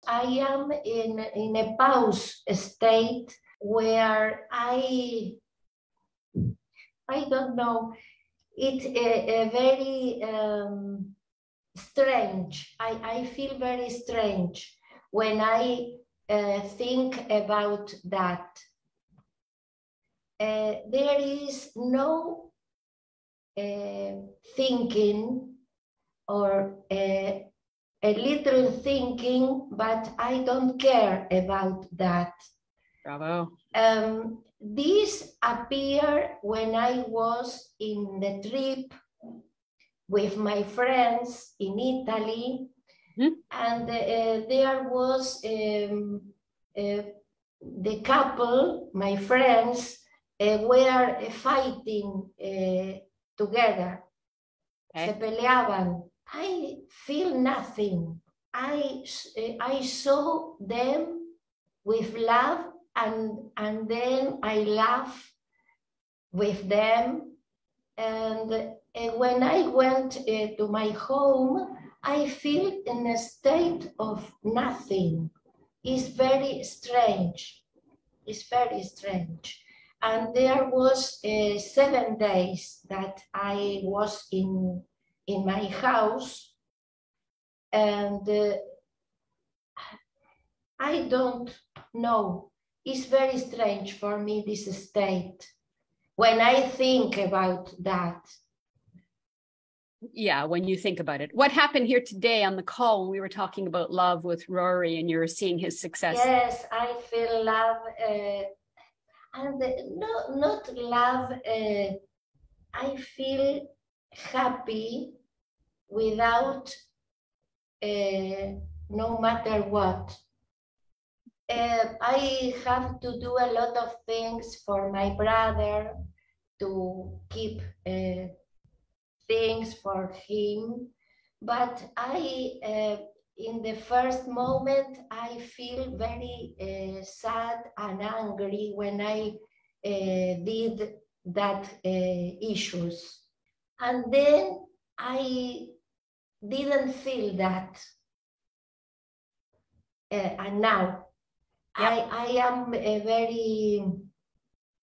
I am in a pause state where I don't know, it's a very strange. I feel very strange when I think about that. There is no thinking or a little thinking, but I don't care about that. Bravo. This appeared when I was in the trip with my friends in Italy, and there was the couple, my friends, were fighting together. Okay. Se peleaban. I feel nothing. I saw them with love, and then I laugh with them. And when I went to my home, I feel in a state of nothing. It's very strange. It's very strange. And there was 7 days that I was in my house, and I don't know. It's very strange for me, this state, when I think about that. Yeah, when you think about it. What happened here today on the call when we were talking about love with Rory and you were seeing his success? Yes, I feel love, and not love. I feel happy without no matter what. I have to do a lot of things for my brother to keep things for him, but in the first moment, I feel very sad and angry when I did that issues. And then I didn't feel that. And now I am very,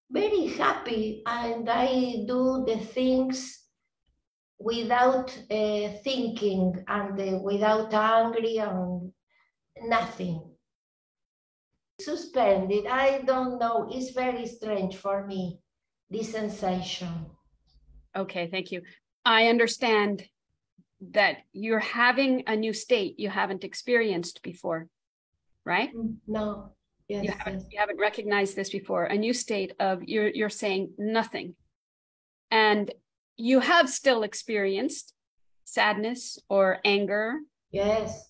very happy, and I do the things without thinking and without angry and nothing. Suspended, I don't know, it's very strange for me, this sensation. Okay, thank you. I understand that you're having a new state you haven't experienced before, right? No, yes, you haven't recognized this before. A new state of you're saying nothing. And you have still experienced sadness or anger. Yes,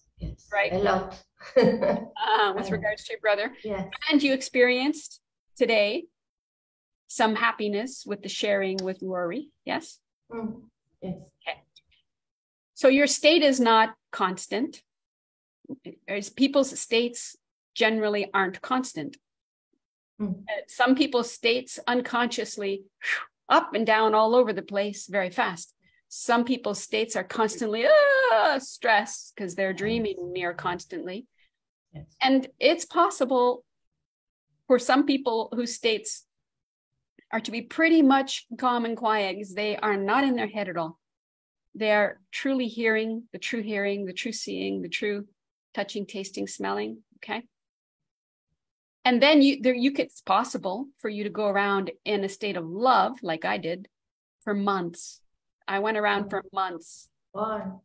right? A lot. With regards to your brother. Yes. And you experienced today some happiness with the sharing with Rory, yes? Yes. Okay. So your state is not constant. As people's states generally aren't constant. Some people's states unconsciously up and down all over the place very fast. Some people's states are constantly stressed because they're dreaming near constantly. Yes. And it's possible for some people whose states are to be pretty much calm and quiet because they are not in their head at all. They are truly hearing, the true seeing, the true touching, tasting, smelling, okay? And then it's possible for you to go around in a state of love, like I did, for months. I went around for months. Wow.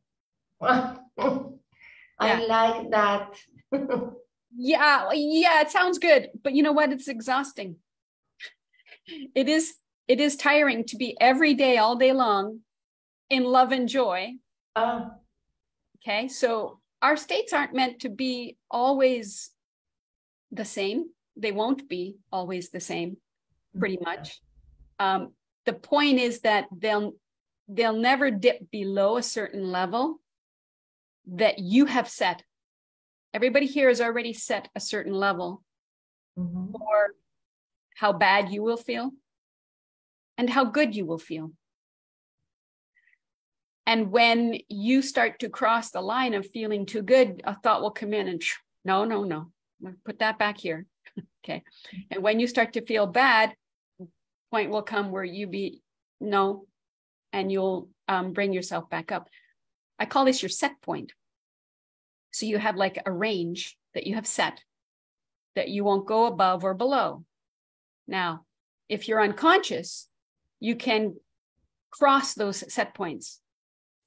I like that. Yeah, it sounds good. But you know what? It's exhausting. It is tiring to be every day, all day long, in love and joy. Okay, so our states aren't meant to be always the same. They won't be always the same, pretty much. The point is that they'll never dip below a certain level that you have set. Everybody here has already set a certain level for how bad you will feel and how good you will feel. And when you start to cross the line of feeling too good, a thought will come in and No. Put that back here. Okay. And when you start to feel bad, point will come where you be no, and you'll bring yourself back up. I call this your set point. So you have like a range that you have set that you won't go above or below. Now, if you're unconscious, you can cross those set points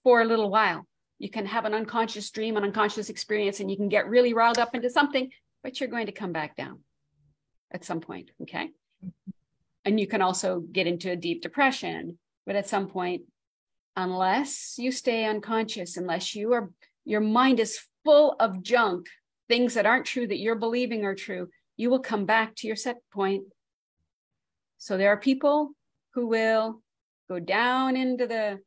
for a little while. You can have an unconscious dream, an unconscious experience, and you can get really riled up into something, but you're going to come back down at some point, okay? And you can also get into a deep depression, but at some point, unless you stay unconscious, unless your mind is full of junk, things that aren't true that you're believing are true, you will come back to your set point. So there are people who will go down into the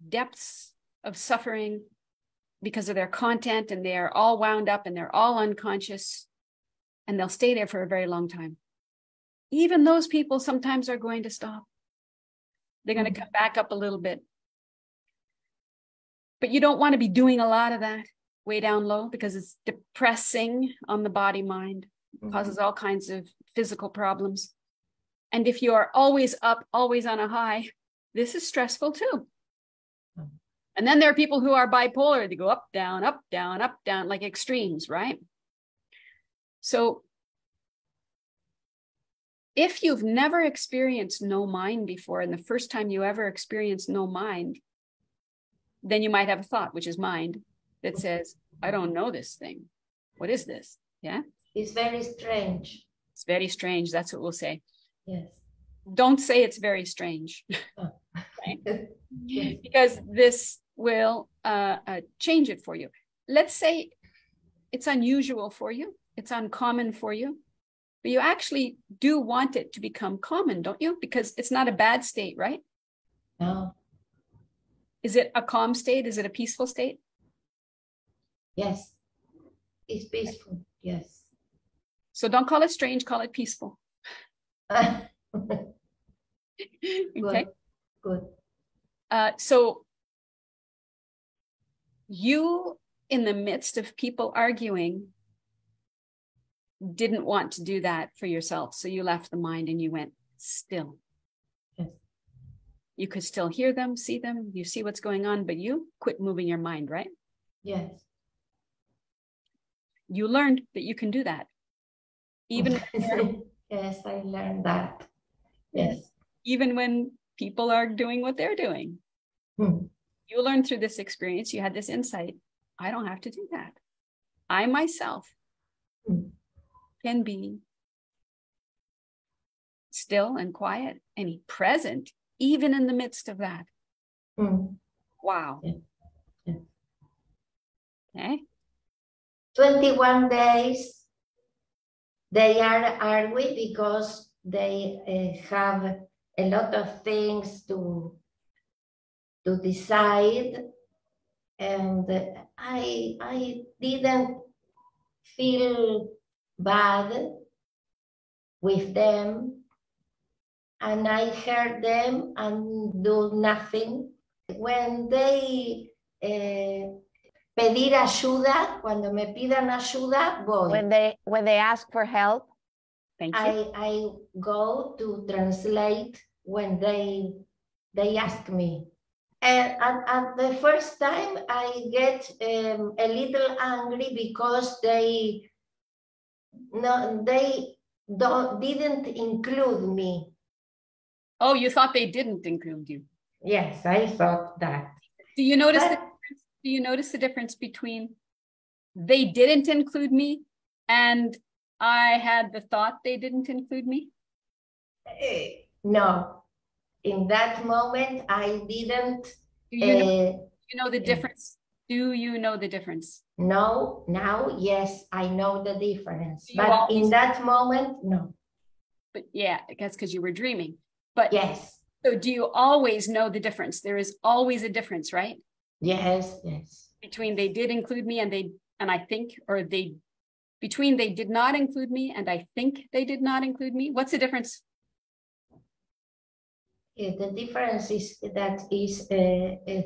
depths of suffering because of their content, and they are all wound up and they're all unconscious, and they'll stay there for a very long time. Even those people sometimes are going to stop. They're going to come back up a little bit. But you don't want to be doing a lot of that way down low, because it's depressing on the body mind, causes all kinds of physical problems. And if you are always up, always on a high, this is stressful too. And then there are people who are bipolar. They go up, down, like extremes, right? So if you've never experienced no mind before, and the first time you ever experience no mind, then you might have a thought, which is mind, that says, I don't know this thing. What is this? Yeah? It's very strange. It's very strange. That's what we'll say. Yes. Don't say it's very strange. Oh. Right? Yes. Because this will change it for you. Let's say it's unusual for you. It's uncommon for you. But you actually do want it to become common, don't you? Because it's not a bad state, right? No. Is it a calm state? Is it a peaceful state? Yes. It's peaceful. Yes. So don't call it strange, call it peaceful. Okay. Good. So you, in the midst of people arguing, didn't want to do that for yourself. So you left the mind and you went still. Yes. You could still hear them, see them, you see what's going on, but you quit moving your mind, right? Yes. You learned that you can do that. Even yes, I learned that. Yes. Even when people are doing what they're doing. You learned through this experience, you had this insight. I don't have to do that. I myself can be still and quiet and present, even in the midst of that. Wow. Yeah. Yeah. Okay. 21 days, they are we because they have a lot of things to decide, and I didn't feel bad with them, and I heard them and do nothing. When they pedir ayuda, cuando me pidan ayuda, voy. When they ask for help, Thank you. I go to translate when they ask me. And at the first time, I get a little angry because they didn't include me. Oh, you thought they didn't include you. Yes, I thought that. Do you notice do you notice the difference between they didn't include me and I had the thought they didn't include me? No, in that moment I didn't. Do you know the difference? Do you know the difference? No, now yes, I know the difference. But in that moment, no. But yeah, I guess because you were dreaming. But yes. So do you always know the difference? There is always a difference, right? Yes, yes. Between they did include me and I think, or between they did not include me and I think they did not include me. What's the difference? The difference is that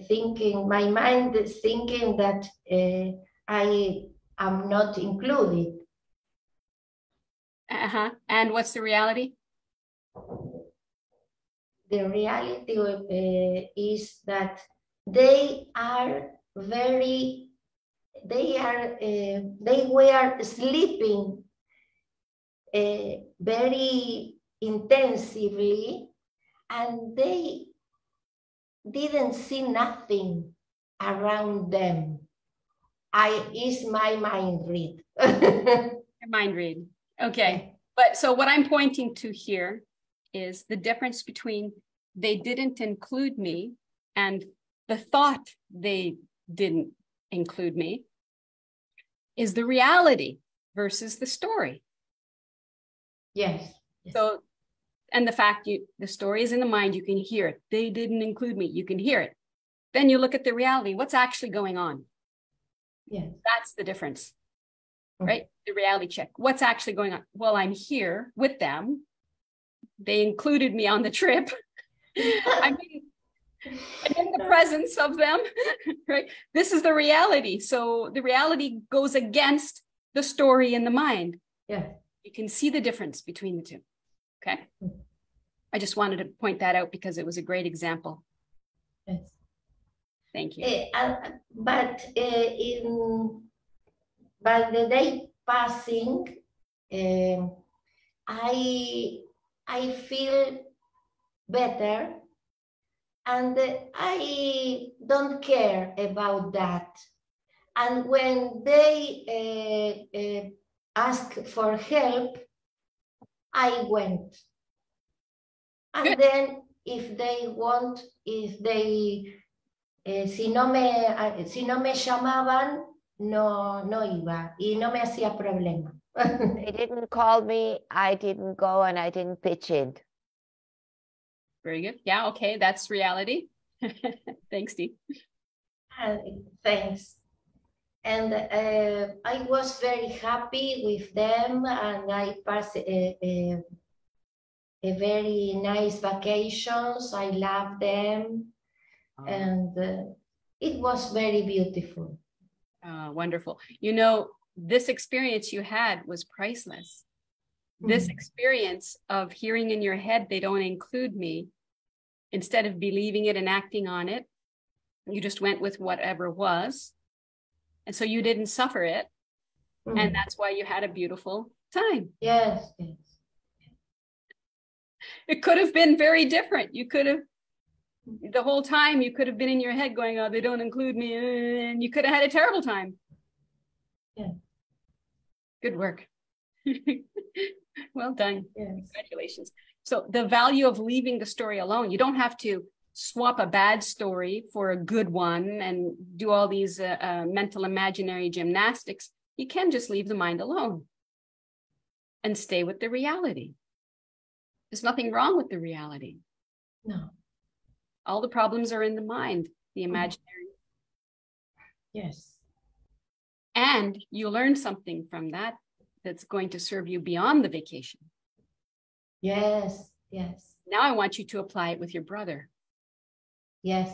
thinking, my mind is thinking that I I'm not included. And what's the reality? The reality is that they were sleeping very intensively, and they didn't see nothing around them. Is my mind read. Your mind read. Okay. Yeah. But so what I'm pointing to here is the difference between they didn't include me and the thought they didn't include me is the reality versus the story. Yes. So, and the fact the story is in the mind, you can hear it. They didn't include me, you can hear it. Then you look at the reality, what's actually going on? Yes. That's the difference, right? The reality check. What's actually going on? Well, I'm here with them. They included me on the trip. I'm in the presence of them, right? This is the reality. So the reality goes against the story in the mind. Yeah. You can see the difference between the two. Okay. I just wanted to point that out because it was a great example. Yes. Thank you. But the day passing, I feel better, and I don't care about that. And when they ask for help, I went. And Good. then if they want, si no me llamaban, no iba y no me hacía problema. They didn't call me, I didn't go, and I didn't pitch in. Very good. Yeah, okay, that's reality. Thanks, Steve. Thanks. And I was very happy with them, and I passed a very nice vacations. I love them, and it was very beautiful. Wonderful. You know, this experience you had was priceless. This experience of hearing in your head, they don't include me, instead of believing it and acting on it, you just went with whatever was. And so you didn't suffer it. And that's why you had a beautiful time. Yes, yes. It could have been very different. You could have, the whole time you could have been in your head going, oh, they don't include me. And you could have had a terrible time. Yeah. Good work. Well done. Yes. Congratulations. So the value of leaving the story alone, you don't have to swap a bad story for a good one and do all these mental imaginary gymnastics. You can just leave the mind alone and stay with the reality. There's nothing wrong with the reality. No. All the problems are in the mind, the imaginary. Yes. And you learn something from that that's going to serve you beyond the vacation. Yes, yes. Now I want you to apply it with your brother. Yes.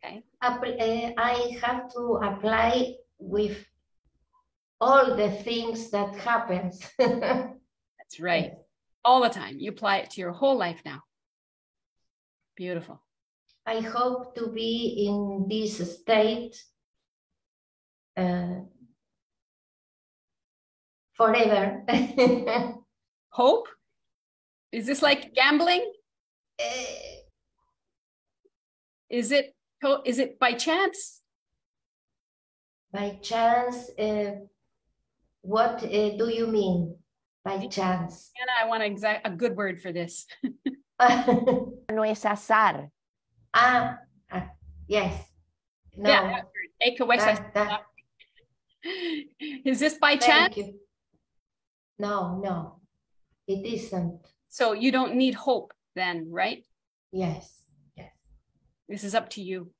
Okay. I have to apply with all the things that happens. That's right. Yes. All the time. You apply it to your whole life now. Beautiful. I hope to be in this state forever. Hope? Is this like gambling? Is it by chance? By chance? What do you mean by chance? Anna, I want a good word for this. No es azar. Yes. No. Yeah, is this by chance? Thank you. No, it isn't. So you don't need hope then, right? Yes, yes. This is up to you.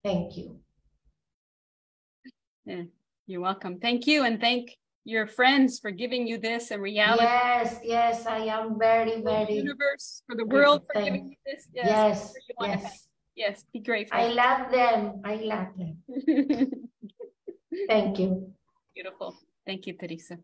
Thank you. Yeah, you're welcome. Thank you, and thank your friends for giving you this and reality. Yes, I am very, very. For the universe, for the world, for giving you this. Yes. Yes, be grateful. I love them. Thank you. Beautiful. Thank you, Teresa.